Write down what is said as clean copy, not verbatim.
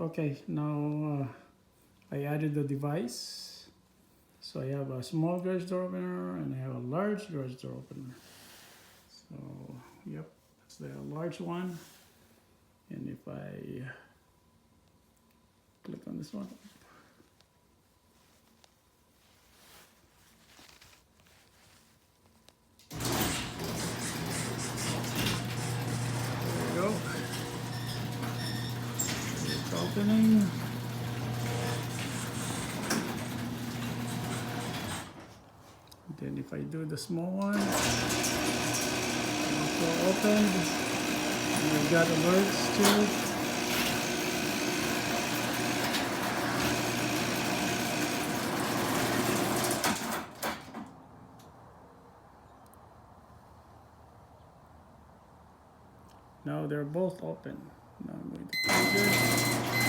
Okay, now I added the device. So I have a small garage door opener and I have a large garage door opener. So, yep, that's the large one. And if I click on this one, there we go. It's opening. Then if I do the small one, also opened, and I've got alerts too. Now they're both open. Now I'm going to close it.